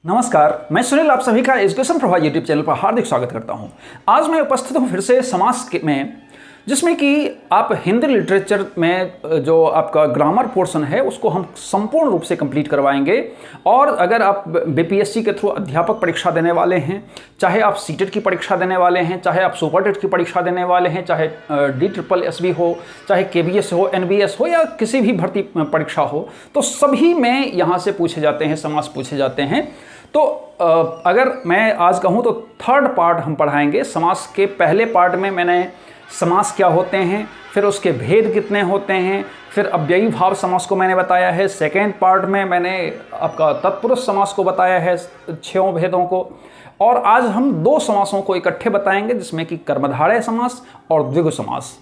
नमस्कार, मैं सुनील आप सभी का एजुकेशन प्रभा यूट्यूब चैनल पर हार्दिक स्वागत करता हूं। आज मैं उपस्थित हूं फिर से समास में, जिसमें कि आप हिंदी लिटरेचर में जो आपका ग्रामर पोर्शन है उसको हम संपूर्ण रूप से कंप्लीट करवाएंगे। और अगर आप बीपीएससी के थ्रू अध्यापक परीक्षा देने वाले हैं, चाहे आप सीटेट की परीक्षा देने वाले हैं, चाहे आप सुपरटेट की परीक्षा देने वाले हैं, चाहे DSSB हो, चाहे KBS हो, NBS हो या किसी भी भर्ती परीक्षा हो, तो सभी में यहाँ से पूछे जाते हैं, समास पूछे जाते हैं। तो अगर मैं आज कहूँ तो थर्ड पार्ट हम पढ़ाएंगे। समास के पहले पार्ट में मैंने समास क्या होते हैं, फिर उसके भेद कितने होते हैं, फिर अव्ययी भाव समास को मैंने बताया है। सेकेंड पार्ट में मैंने आपका तत्पुरुष समास को बताया है, 6 भेदों को। और आज हम 2 समासों को इकट्ठे बताएंगे, जिसमें कि कर्मधारय समास और द्विगु समास।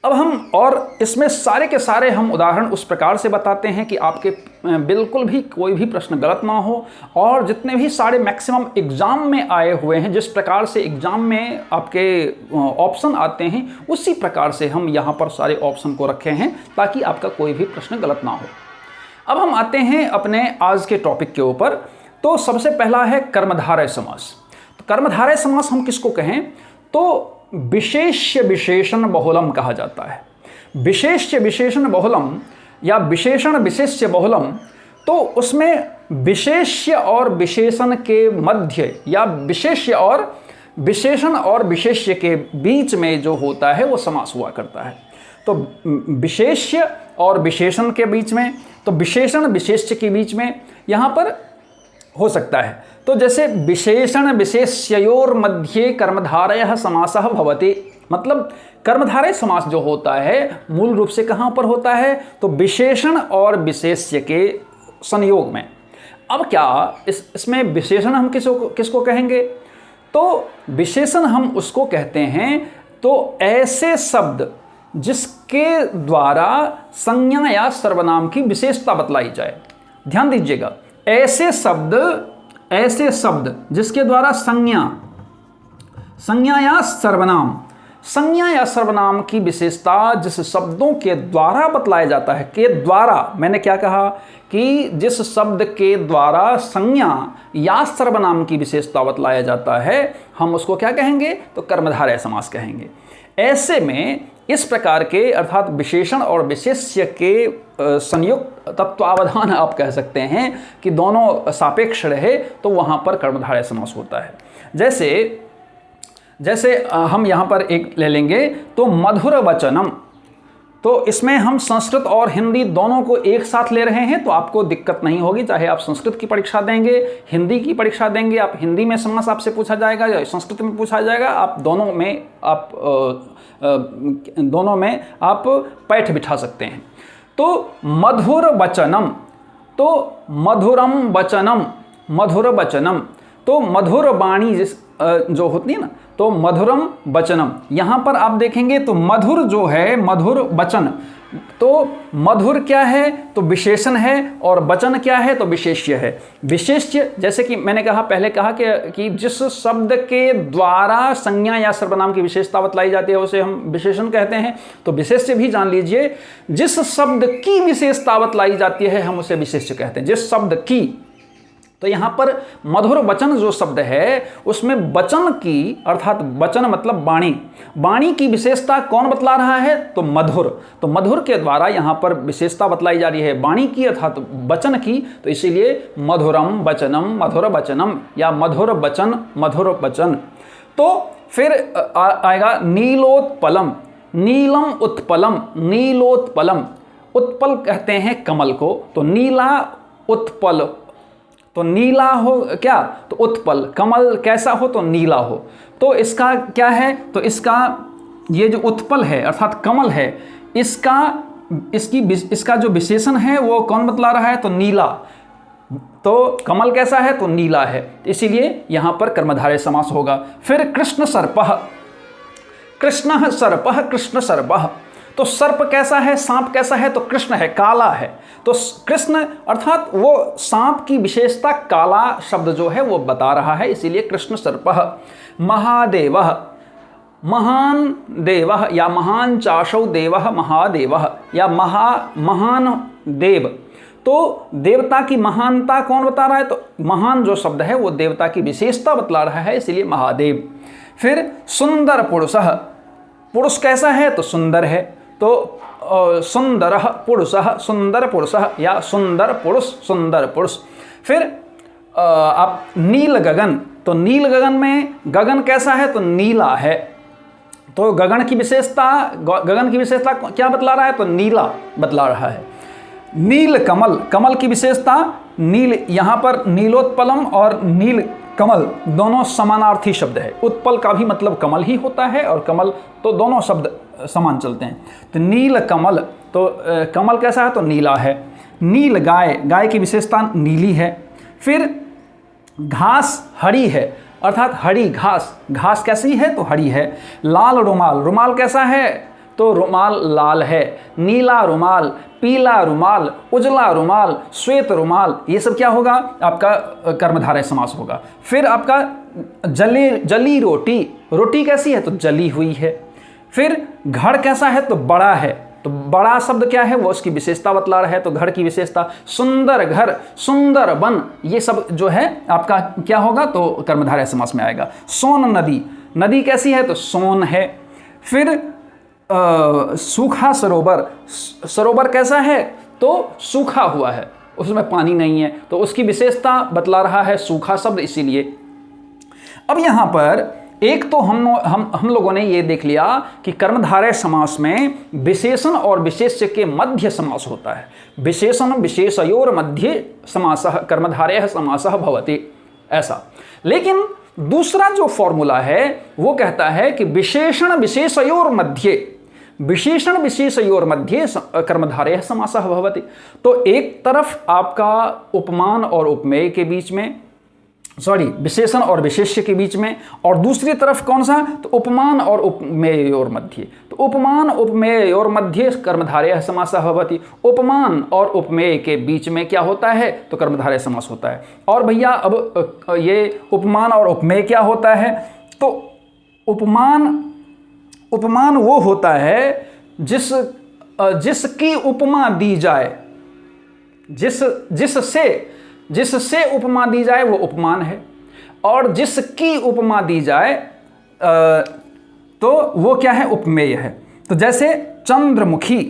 अब हम और इसमें सारे के सारे हम उदाहरण उस प्रकार से बताते हैं कि आपके बिल्कुल भी कोई भी प्रश्न गलत ना हो। और जितने भी सारे मैक्सिमम एग्ज़ाम में आए हुए हैं, जिस प्रकार से एग्ज़ाम में आपके ऑप्शन आते हैं, उसी प्रकार से हम यहाँ पर सारे ऑप्शन को रखे हैं ताकि आपका कोई भी प्रश्न गलत ना हो। अब हम आते हैं अपने आज के टॉपिक के ऊपर। तो सबसे पहला है कर्मधारय समास। तो कर्मधारय समास हम किसको कहें तो विशेष्य विशेषण बहुलम कहा जाता है। विशेष्य विशेषण बहुलम या विशेषण विशेष्य बहुलम, तो उसमें विशेष्य और विशेषण के मध्य या विशेष्य और विशेषण और विशेष्य के बीच में जो होता है वो समास हुआ करता है। तो विशेष्य और विशेषण के बीच में, तो विशेषण विशेष्य के बीच में यहाँ पर हो सकता है। तो जैसे विशेषण विशेष्ययोर मध्ये कर्मधारयः समासः भवति, मतलब कर्मधारय समास जो होता है मूल रूप से कहाँ पर होता है तो विशेषण और विशेष्य के संयोग में। अब क्या इसमें विशेषण हम किसको कहेंगे तो विशेषण हम उसको कहते हैं तो ऐसे शब्द जिसके द्वारा संज्ञा या सर्वनाम की विशेषता बतलाई जाए। ध्यान दीजिएगा, ऐसे शब्द जिसके द्वारा संज्ञा या सर्वनाम की विशेषता जिस शब्दों के द्वारा बतलाया जाता है, के द्वारा, मैंने क्या कहा कि जिस शब्द के द्वारा संज्ञा या सर्वनाम की विशेषता बतलाया जाता है, हम उसको क्या कहेंगे तो कर्मधारय समास कहेंगे। ऐसे में इस प्रकार के अर्थात विशेषण और विशेष्य के संयुक्त तत्वावधान आप कह सकते हैं कि दोनों सापेक्ष रहे, तो वहाँ पर कर्मधारय समास होता है। जैसे हम यहाँ पर एक ले लेंगे तो मधुर वचनम। तो इसमें हम संस्कृत और हिंदी दोनों को एक साथ ले रहे हैं, तो आपको दिक्कत नहीं होगी। चाहे आप संस्कृत की परीक्षा देंगे, हिंदी की परीक्षा देंगे, आप हिंदी में समास आपसे पूछा जाएगा या संस्कृत में पूछा जाएगा, आप दोनों में आप पैठ बिठा सकते हैं। तो मधुर वचनम, तो मधुरम वचनम, मधुर वचनम, तो मधुर वाणी जो होती है ना, तो मधुरम वचनम। यहाँ पर आप देखेंगे तो मधुर जो है, मधुर वचन, तो मधुर क्या है तो विशेषण है और वचन क्या है तो विशेष्य है। विशेष्य जैसे कि मैंने कहा पहले कहा कि जिस शब्द के द्वारा संज्ञा या सर्वनाम की विशेषता बतलाई जाती है उसे हम विशेषण कहते हैं। तो विशेष्य भी जान लीजिए, जिस शब्द की विशेषता बतलाई जाती है हम उसे विशेष्य कहते हैं, जिस शब्द की। तो यहाँ पर मधुर वचन जो शब्द है उसमें वचन की अर्थात वचन मतलब वाणी की विशेषता कौन बतला रहा है तो मधुर। तो मधुर के द्वारा यहाँ पर विशेषता बतलाई जा रही है वाणी की अर्थात वचन की, तो इसीलिए मधुरम वचनम, मधुर वचनम या मधुर वचन, मधुर वचन। तो फिर आएगा नीलोत्पलम, नीलम उत्पलम, नीलोत्पलम। उत्पल कहते हैं कमल को, तो नीला उत्पल, तो नीला हो क्या तो उत्पल, कमल कैसा हो तो नीला हो। तो इसका क्या है तो इसका ये जो उत्पल है अर्थात कमल है, इसका जो विशेषण है वो कौन बतला रहा है तो नीला। तो कमल कैसा है तो नीला है, इसीलिए यहाँ पर कर्मधारय समास होगा। फिर कृष्ण सर्पः, कृष्णः सर्पः, कृष्ण सर्पः। तो सर्प कैसा है, सांप कैसा है तो कृष्ण है, काला है। तो कृष्ण अर्थात वो सांप की विशेषता काला शब्द जो है वो बता रहा है, इसीलिए कृष्ण सर्पः। महादेवः, महान देवः या महान चाशौ देवः महादेवः या महान देव। तो देवता की महानता कौन बता रहा है? तो महान जो शब्द है वो देवता की विशेषता बतला रहा है, इसलिए महादेव। फिर सुंदर पुरुषः, पुरुष कैसा है? तो सुंदर है, तो सुंदरः पुरुषः, सुंदर पुरुषः या सुंदर पुरुष, सुंदर पुरुष। फिर आप नील गगन, तो नील गगन में गगन कैसा है? तो नीला है, तो गगन की विशेषता क्या बतला रहा है? तो नीला बतला रहा है। नील कमल, कमल की विशेषता नील, यहाँ पर नीलोत्पलम और नील कमल दोनों समानार्थी शब्द है। उत्पल का भी मतलब कमल ही होता है और कमल, तो दोनों शब्द समान चलते हैं। तो नील कमल, तो कमल कैसा है? तो नीला है। नील गाय, गाय की विशेषता नीली है। फिर घास हरी है, अर्थात हरी घास, घास कैसी है? तो हरी है। लाल रुमाल, रुमाल कैसा है? तो रुमाल लाल है। नीला रुमाल, पीला रुमाल, उजला रुमाल, श्वेत रुमाल, ये सब क्या होगा? आपका कर्मधारय समास होगा। फिर आपका जली रोटी, रोटी कैसी है? तो जली हुई है। फिर घड़ कैसा है? तो बड़ा है, तो बड़ा शब्द क्या है? वो उसकी विशेषता बतला रहा है, तो घर की विशेषता। सुंदर घर, सुंदर वन, ये सब जो है आपका क्या होगा? तो कर्मधारय समास में आएगा। सोन नदी, नदी कैसी है? तो सोन है। फिर सूखा सरोवर, सरोवर कैसा है? तो सूखा हुआ है, उसमें पानी नहीं है, तो उसकी विशेषता बतला रहा है सूखा शब्द, इसीलिए। अब यहाँ पर एक तो हम लोगों ने ये देख लिया कि कर्मधारय समास में विशेषण और विशेष्य के मध्य समास होता है। विशेषण विशेषयोर मध्य समासः कर्मधारयः समासः भवति, ऐसा। लेकिन दूसरा जो फॉर्मूला है वो कहता है कि विशेषण विशेषयोर मध्य, विशेषण विशेषयोर मध्य कर्मधारयः समासः भवति। तो एक तरफ आपका उपमान और उपमेय के बीच में, विशेषण और विशेष्य के बीच में, और दूसरी तरफ कौन सा? तो उपमान और उपमेयोर मध्य। तो उपमान उपमेयोर मध्य कर्मधारयः समासः भवति। उपमान और उपमेय के बीच में क्या होता है? तो कर्मधारय समास होता है। और भैया अब ये उपमान और उपमेय क्या होता है? तो उपमान वो होता है जिसकी उपमा दी जाए, जिससे उपमा दी जाए वो उपमान है, और जिसकी उपमा दी जाए तो वो क्या है? उपमेय है। तो जैसे चंद्रमुखी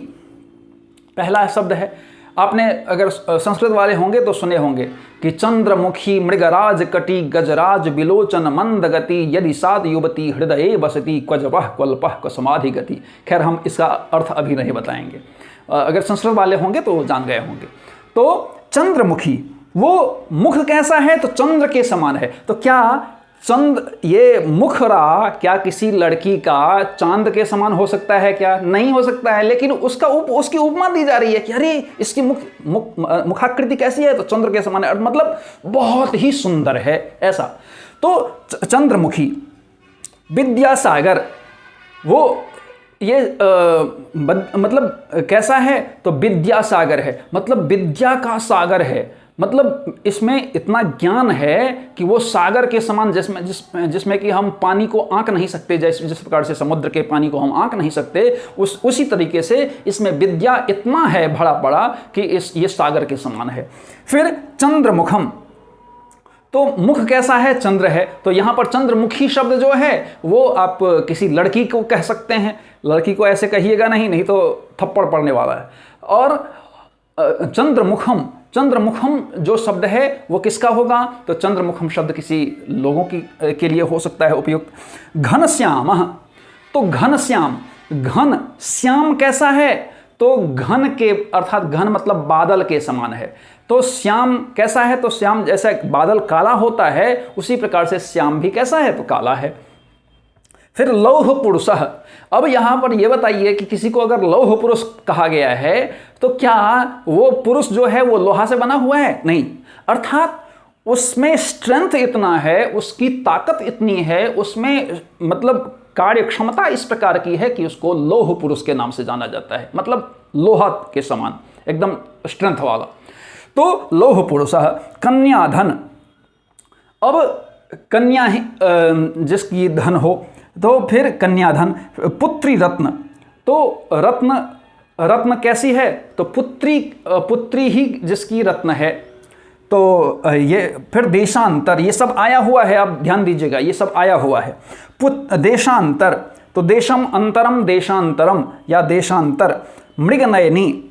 पहला शब्द है, आपने अगर संस्कृत वाले होंगे तो सुने होंगे कि चंद्रमुखी मृगराज कटी गजराज विलोचन मंद गति यदि सात युवती हृदय बसती क्वजपह क्वल्पह क्वसमाधि गति। खैर हम इसका अर्थ अभी नहीं बताएंगे, अगर संस्कृत वाले होंगे तो जान गए होंगे। तो चंद्रमुखी, वो मुख कैसा है? तो चंद्र के समान है। तो क्या ये मुखरा क्या किसी लड़की का चांद के समान हो सकता है? क्या नहीं हो सकता है, लेकिन उसकी उपमा दी जा रही है कि अरे इसकी मुखाकृति कैसी है? तो चंद्र के समान है, मतलब बहुत ही सुंदर है, ऐसा। तो चंद्रमुखी। विद्यासागर, वो ये मतलब कैसा है? तो विद्यासागर है, मतलब विद्या का सागर है, मतलब इसमें इतना ज्ञान है कि वो सागर के समान, जिसमें कि हम पानी को आंक नहीं सकते, जिस प्रकार से समुद्र के पानी को हम आंक नहीं सकते, उसी तरीके से इसमें विद्या इतना है भरा पड़ा कि ये सागर के समान है। फिर चंद्रमुखम, तो मुख कैसा है? चंद्र है। तो यहाँ पर चंद्रमुखी शब्द जो है वो आप किसी लड़की को कह सकते हैं, लड़की को ऐसे कहिएगा नहीं तो थप्पड़ पड़ने वाला है। और चंद्रमुखम, चंद्रमुखम जो शब्द है वो किसका होगा? तो चंद्रमुखम शब्द किसी लोगों के लिए हो सकता है उपयुक्त। घनश्याम, तो घनश्याम, घन श्याम कैसा है? तो घन के अर्थात घन मतलब बादल के समान है। तो श्याम कैसा है? तो श्याम जैसा बादल काला होता है उसी प्रकार से श्याम भी कैसा है? तो काला है। फिर लौह पुरुषः, अब यहाँ पर यह बताइए कि किसी को अगर लौह पुरुष कहा गया है तो क्या वो पुरुष जो है वो लोहा से बना हुआ है? नहीं, अर्थात उसमें स्ट्रेंथ इतना है, उसकी ताकत इतनी है, उसमें मतलब कार्य क्षमता इस प्रकार की है कि उसको लौह पुरुष के नाम से जाना जाता है, मतलब लोहा के समान एकदम स्ट्रेंथ वाला। तो लौह पुरुषः। कन्याधन, अब कन्या जिसकी धन हो तो फिर कन्याधन। पुत्री रत्न, तो रत्न रत्न कैसी है? तो पुत्री ही जिसकी रत्न है। तो ये फिर देशांतर, ये सब आया हुआ है, आप ध्यान दीजिएगा, ये सब आया हुआ है। देशांतर, तो देशम अंतरम देशांतरम या देशांतर। मृगनयनी,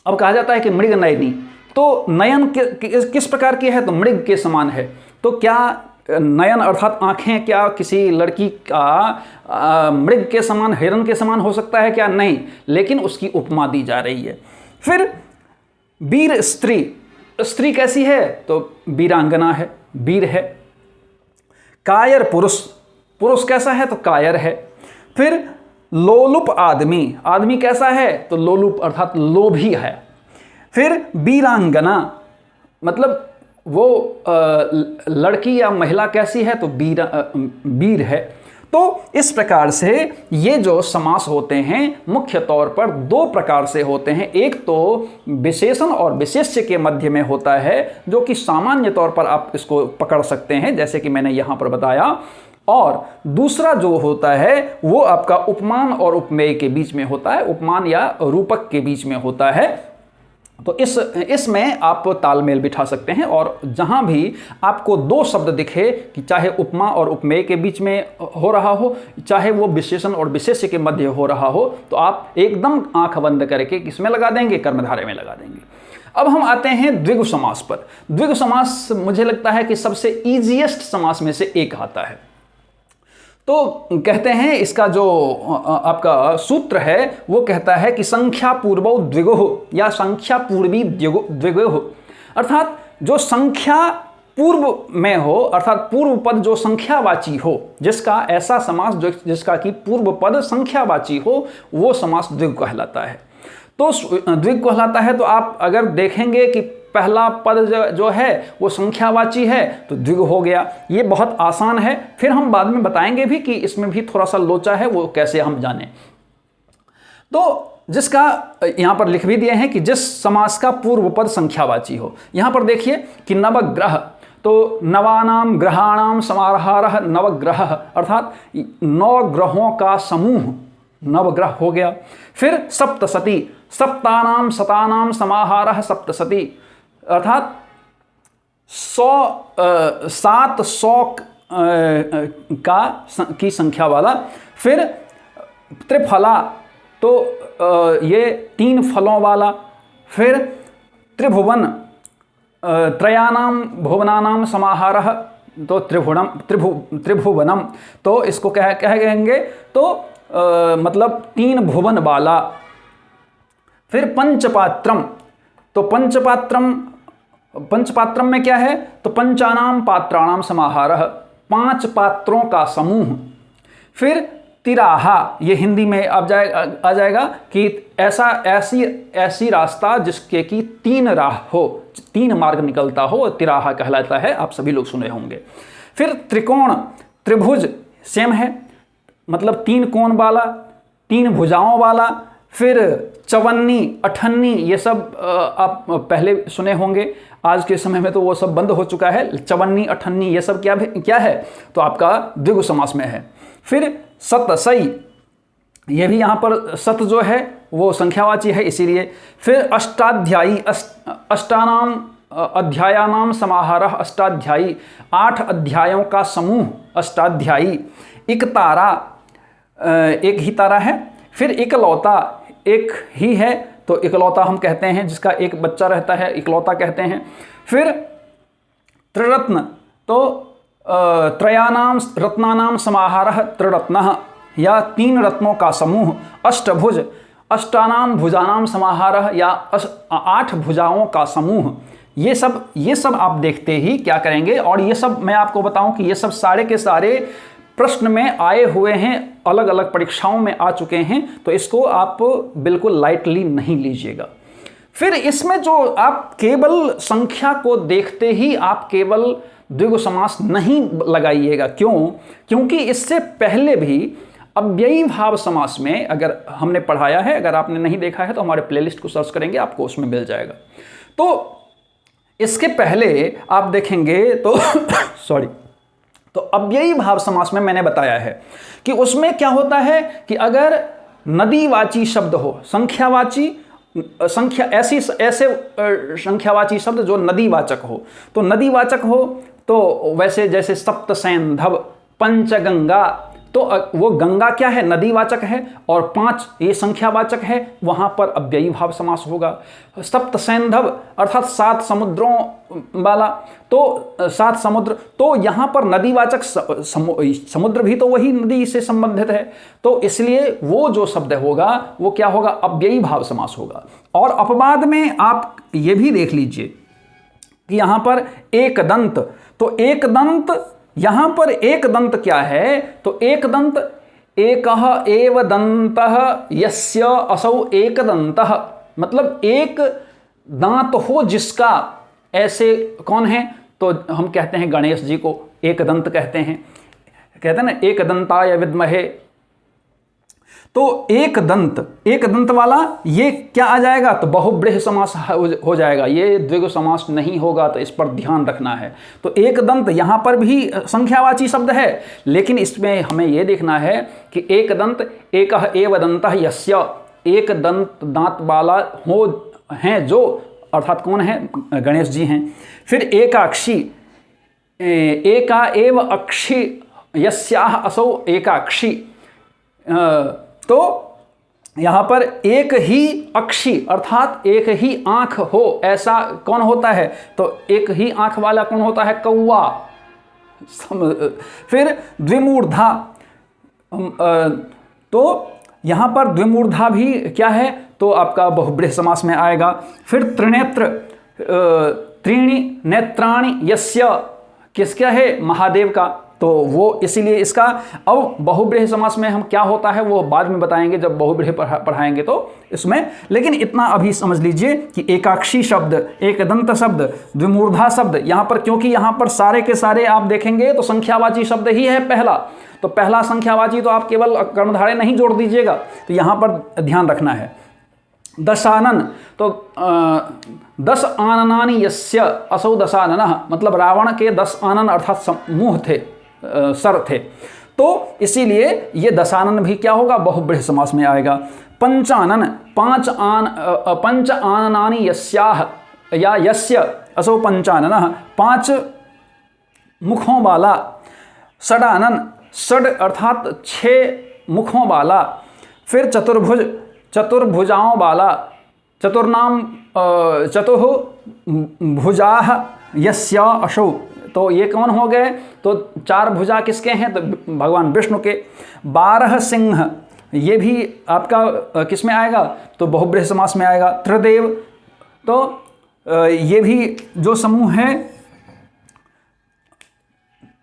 अब कहा जाता है कि मृगनयनी, तो नयन किस प्रकार की है? तो मृग के समान है। तो क्या नयन अर्थात आंखें क्या किसी लड़की का मृग के समान, हिरण के समान हो सकता है क्या? नहीं, लेकिन उसकी उपमा दी जा रही है। फिर वीर स्त्री, स्त्री कैसी है? तो वीरांगना है, वीर है। कायर पुरुष, पुरुष कैसा है? तो कायर है। फिर लोलुप आदमी, आदमी कैसा है? तो लोलुप अर्थात लोभी है। फिर वीरांगना, मतलब वो लड़की या महिला कैसी है? तो वीर है। तो इस प्रकार से ये जो समास होते हैं मुख्य तौर पर दो प्रकार से होते हैं। एक तो विशेषण और विशेष्य के मध्य में होता है, जो कि सामान्य तौर पर आप इसको पकड़ सकते हैं, जैसे कि मैंने यहाँ पर बताया। और दूसरा जो होता है वो आपका उपमान और उपमेय के बीच में होता है, उपमान या रूपक के बीच में होता है। तो इसमें आप तालमेल बिठा सकते हैं, और जहां भी आपको दो शब्द दिखे कि चाहे उपमा और उपमेय के बीच में हो रहा हो, चाहे वो विशेषण और विशेष्य के मध्य हो रहा हो, तो आप एकदम आंख बंद करके किसमें लगा देंगे? कर्मधारय में लगा देंगे। अब हम आते हैं द्विगु समास पर। द्विगु समास मुझे लगता है कि सबसे ईजीएस्ट समास में से एक आता है। तो कहते हैं इसका जो आपका सूत्र है वो कहता है कि संख्या पूर्वो द्विगुः या संख्या पूर्वी द्विगुः, अर्थात जो संख्या पूर्व में हो, अर्थात पूर्व पद जो संख्यावाची हो, जिसका ऐसा समास जिसका कि पूर्व पद संख्यावाची हो, वो समास द्विगु कहलाता है। तो द्विगु कहलाता है। तो आप अगर देखेंगे कि पहला पद जो है वो संख्यावाची है तो द्विगु हो गया। ये बहुत आसान है, फिर हम बाद में बताएंगे भी कि इसमें भी थोड़ा सा लोचा है, वो कैसे हम जानें। तो जिसका यहां पर लिख भी दिए हैं कि जिस समास का पूर्व पद संख्यावाची हो। यहां पर देखिए कि नवग्रह, तो नवानाम ग्रहाणाम समाहारः नवग्रह, अर्थात 9 ग्रहों का समूह नवग्रह हो गया। फिर सप्तसती, सप्तानाम शतानाम समाहारः सप्तसती, अर्थात 700 की संख्या वाला। फिर त्रिफला, तो ये 3 फलों वाला। फिर त्रिभुवन, त्रयाणाम भुवनानाम समाहारः, तो त्रिभुवनम, तो इसको क्या कहेंगे? तो मतलब 3 भुवन वाला। फिर पंचपात्रम, तो पंचपात्रम में क्या है? तो पंचानाम पात्राणाम समाहारः, 5 पात्रों का समूह। फिर तिराहा, ये हिंदी में आ जाएगा कि ऐसी रास्ता जिसके कि 3 राह हो, 3 मार्ग निकलता हो, तिराहा कहलाता है, आप सभी लोग सुने होंगे। फिर त्रिकोण, त्रिभुज सेम है, मतलब 3 कोण वाला, 3 भुजाओं वाला। फिर चवन्नी, अठन्नी, ये सब आप पहले सुने होंगे, आज के समय में तो वो सब बंद हो चुका है। चवन्नी, अठन्नी, ये सब क्या है? तो आपका द्विगु समास में है। फिर सतसई, ये भी यहाँ पर सत जो है वो संख्यावाची है इसीलिए। फिर अष्टाध्यायी, अष्टानाम अध्यायानाम समाहारः अष्टाध्यायी, 8 अध्यायों का समूह अष्टाध्यायी। इकतारा, एक ही तारा है। फिर इकलौता, एक ही है तो इकलौता हम कहते हैं, जिसका एक बच्चा रहता है इकलौता कहते हैं। फिर त्रिरत्न, तो त्रयाणाम रत्नानाम समाहारः त्रिरत्नः, या 3 रत्नों का समूह। अष्टभुज, अष्टानाम भुजानाम समाहारः, या 8 भुजाओं का समूह। ये सब आप देखते ही क्या करेंगे, और ये सब मैं आपको बताऊं कि ये सब सारे के सारे प्रश्न में आए हुए हैं, अलग अलग परीक्षाओं में आ चुके हैं, तो इसको आप बिल्कुल लाइटली नहीं लीजिएगा। फिर इसमें जो आप केवल संख्या को देखते ही आप केवल द्विगु समास नहीं लगाइएगा। क्यों? क्योंकि इससे पहले भी अव्ययी भाव समास में अगर हमने पढ़ाया है, अगर आपने नहीं देखा है तो हमारे प्लेलिस्ट को सर्च करेंगे, आपको उसमें मिल जाएगा। तो इसके पहले आप देखेंगे तो सॉरी, तो अव्ययी भाव समास में मैंने बताया है कि उसमें क्या होता है कि अगर नदीवाची शब्द हो, संख्यावाची संख्या ऐसे संख्यावाची शब्द जो नदीवाचक हो। तो नदीवाचक हो तो वैसे जैसे सप्तसैंधव, पंचगंगा, तो वो गंगा क्या है, नदीवाचक है, और 5 ये संख्यावाचक है, वहां पर अव्ययी भाव समास होगा। सप्तसैंधव अर्थात 7 समुद्रों वाला, तो 7 समुद्र, तो यहां पर नदीवाचक समुद्र भी तो वही नदी से संबंधित है, तो इसलिए वो जो शब्द होगा वो क्या होगा, अव्ययी भाव समास होगा। और अपवाद में आप ये भी देख लीजिए कि यहां पर एक दंत, तो एक दंत, यहां पर एक दंत क्या है, तो एक दंत एकह एव दंतः यस्य असौ एक दंतः, मतलब एक दांत हो जिसका, ऐसे कौन है, तो हम कहते हैं गणेश जी को एक दंत कहते हैं ना, एक दंताय विद्महे। तो एक दंत वाला ये क्या आ जाएगा, तो बहुब्रीहि समास हो जाएगा, ये द्विगु समास नहीं होगा, तो इस पर ध्यान रखना है। तो एक दंत यहाँ पर भी संख्यावाची शब्द है, लेकिन इसमें हमें ये देखना है कि एक दंत एकह एव दंतः यस्य, एक दांत वाला हो हैं जो, अर्थात कौन है, गणेश जी हैं। फिर एकाक्षी, एका एव अक्षी यस्याह असौ एकाक्षी, तो यहां पर एक ही अक्षी अर्थात एक ही आंख हो, ऐसा कौन होता है, तो एक ही आंख वाला कौन होता है, कौवा। फिर द्विमूर्धा, तो यहां पर द्विमूर्धा भी क्या है, तो आपका बहुब्रीहि समास में आएगा। फिर त्रिनेत्र, त्रीणि नेत्राणि यस्य, किसका है, महादेव का, तो वो इसीलिए इसका, अब बहुब्रीहि समास में हम क्या होता है वो बाद में बताएंगे जब बहुब्रीहि पढ़ाएंगे तो इसमें, लेकिन इतना अभी समझ लीजिए कि एकाक्षी शब्द, एक दंत शब्द, द्विमूर्धा शब्द, यहाँ पर क्योंकि यहाँ पर सारे के सारे आप देखेंगे तो संख्यावाची शब्द ही है पहला, तो पहला संख्यावाची, तो आप केवल कर्णधारय नहीं जोड़ दीजिएगा, तो यहाँ पर ध्यान रखना है। दशानन, तो 10 आननानि यस्य असौ दशाननः, मतलब रावण के 10 आनन अर्थात समूह थे, सर थे, तो इसीलिए ये दशानन भी क्या होगा, बहुब्रीहि समास में आएगा। पंचानन, 5 आननानि यस्याह या यस्य असौ पंचाननः, 5 मुखों वाला। षडानन, षड अर्थात 6 मुखों वाला। फिर चतुर्भुज, चतुर्भुजाओं वाला, चतुर्नाम चतुर्भुजाः यस्य असौ, तो ये कौन हो गए, तो 4 भुजा किसके हैं, तो भगवान विष्णु के। 12 सिंह, ये भी आपका किस में आएगा, तो बहुब्रीहि समास में आएगा। त्रिदेव, तो ये भी जो समूह है,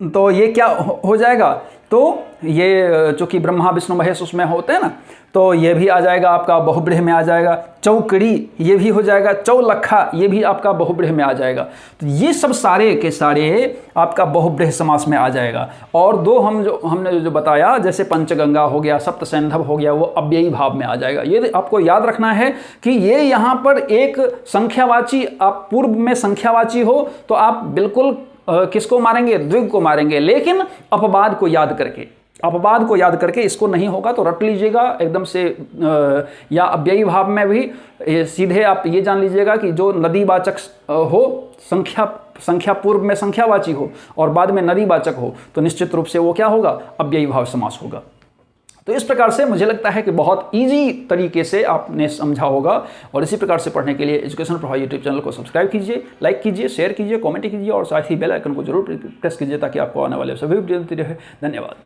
तो ये क्या हो जाएगा, तो ये चूंकि ब्रह्मा विष्णु महेश उसमें होते हैं ना, तो ये भी आ जाएगा आपका बहुब्रीहि में आ जाएगा। चौकड़ी, ये भी हो जाएगा। चौलखा, ये भी आपका बहुब्रीहि में आ जाएगा। तो ये सब सारे के सारे आपका बहुब्रीहि समास में आ जाएगा। और दो हमने जो बताया, जैसे पंचगंगा हो गया, सप्तसैंधव हो गया, वो अव्ययी भाव में आ जाएगा। ये आपको याद रखना है कि ये यहाँ पर एक संख्यावाची, आप पूर्व में संख्यावाची हो तो आप बिल्कुल किसको मारेंगे, द्विग को मारेंगे, लेकिन अपवाद को याद करके, इसको नहीं होगा तो रट लीजिएगा एकदम से। या अव्ययी भाव में भी सीधे आप ये जान लीजिएगा कि जो नदीवाचक हो, संख्या पूर्व में संख्यावाची हो और बाद में नदीवाचक हो, तो निश्चित रूप से वो क्या होगा, अव्ययी भाव समास होगा। तो इस प्रकार से मुझे लगता है कि बहुत इजी तरीके से आपने समझा होगा। और इसी प्रकार से पढ़ने के लिए एजुकेशन प्रभाव यूट्यूब चैनल को सब्सक्राइब कीजिए, लाइक कीजिए, शेयर कीजिए, कमेंट कीजिए और साथ ही बेल आइकन को जरूर प्रेस कीजिए ताकि आपको आने वाले सभी वीडियो मिलती रहे। धन्यवाद।